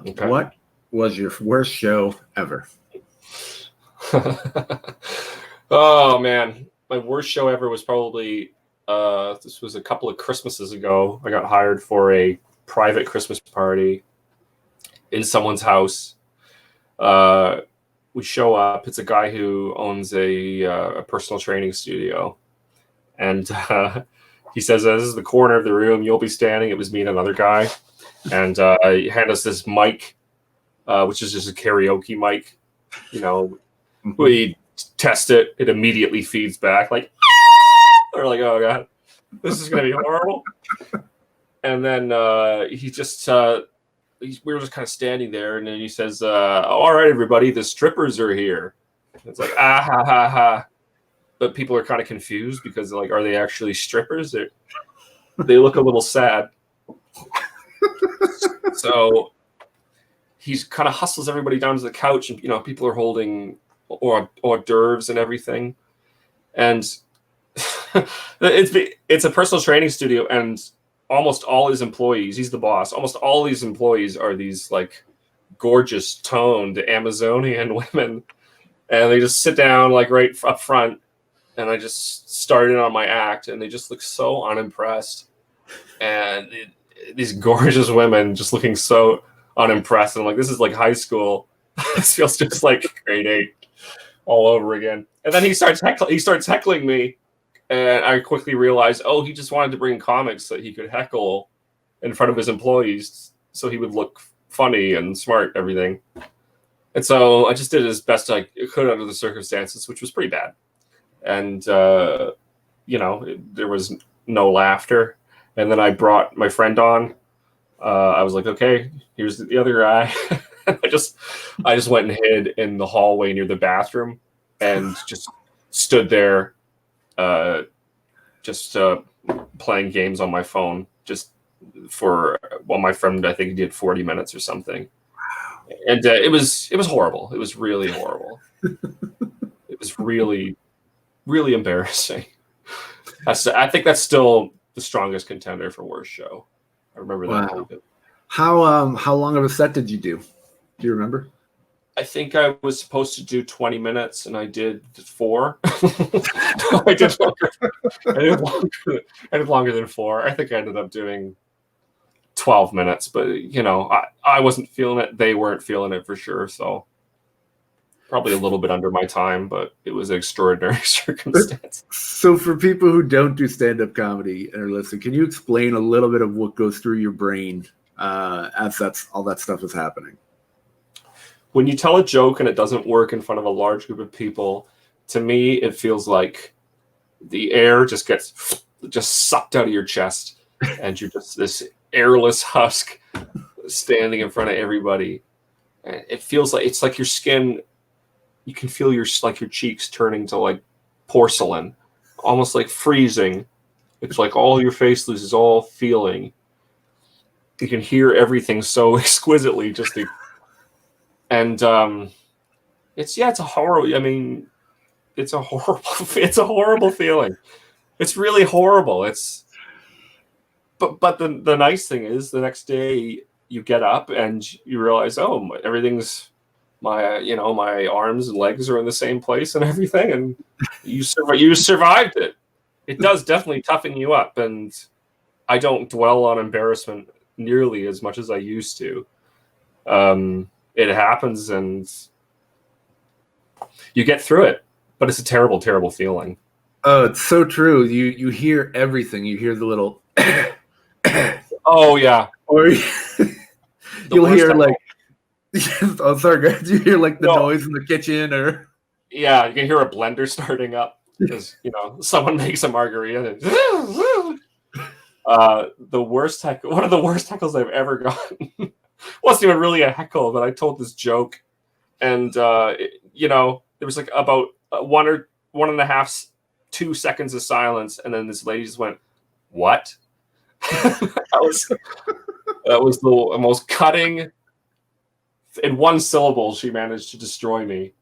Okay. What was your worst show ever? Oh man, my worst show ever was probably this was a couple of Christmases ago. I got hired for a private Christmas party in someone's house. We show up. It's a guy who owns a personal training studio, and he says, "This is the corner of the room. You'll be standing." It was me and another guy, and he handed us this mic, which is just a karaoke mic. You know, we test it. It immediately feeds back like, we're like, "Oh god, this is gonna be horrible." And then we were just kind of standing there, and then he says, "All right, everybody, the strippers are here." It's like, ah ha ha ha. But people are kind of confused because like, are they actually strippers? They look a little sad. So he's kind of hustles everybody down to the couch, and people are holding hors d'oeuvres and everything. And it's a personal training studio, and almost all his employees, he's the boss. Almost all these employees are these like gorgeous, toned Amazonian women, and they just sit down like right up front. And I just started on my act, and they just look so unimpressed. And these gorgeous women just looking so unimpressed. And I'm like, this is like high school. This feels just like grade 8 all over again. And then he starts heckling me, and I quickly realized, oh, he just wanted to bring comics so that he could heckle in front of his employees, so he would look funny and smart, everything. And so I just did as best I could under the circumstances, which was pretty bad. And there was no laughter. And then I brought my friend on. I was like, okay, here's the other guy. I just went and hid in the hallway near the bathroom and just stood there, playing games on my phone, just my friend, I think he did 40 minutes or something. And it was horrible. It was really horrible. It was really, really embarrassing. I think that's still the strongest contender for worst show. I remember that. Wow. How long of a set did you do? Do you remember? I think I was supposed to do 20 minutes, and I did 4. I did longer than 4. I think I ended up doing 12 minutes, but I wasn't feeling it. They weren't feeling it for sure. So probably a little bit under my time, but it was an extraordinary circumstance. So for people who don't do stand-up comedy and are listening, can you explain a little bit of what goes through your brain as all that stuff is happening? When you tell a joke and it doesn't work in front of a large group of people, to me, it feels like the air just gets sucked out of your chest, and you're just this airless husk standing in front of everybody. And it feels like it's like your skin. You can feel your cheeks turning to like porcelain, almost like freezing. It's like all your face loses all feeling. You can hear everything so exquisitely. It's a horror. I mean, it's a horrible feeling. It's really horrible. But the nice thing is, the next day you get up and you realize, oh, everything's my arms and legs are in the same place and everything, and you survived it. It does definitely toughen you up, and I don't dwell on embarrassment nearly as much as I used to. It happens, and you get through it, but it's a terrible, terrible feeling. Oh, it's so true. You hear everything. You hear the little oh yeah, or you'll hear like oh, sorry, guys. You hear like the noise in the kitchen, or yeah, you can hear a blender starting up because someone makes a margarita. One of the worst heckles I've ever gotten wasn't even really a heckle, but I told this joke, and there was like about 1.5, 2 seconds of silence, and then this lady just went, "What?" that was the most cutting. In one syllable, she managed to destroy me.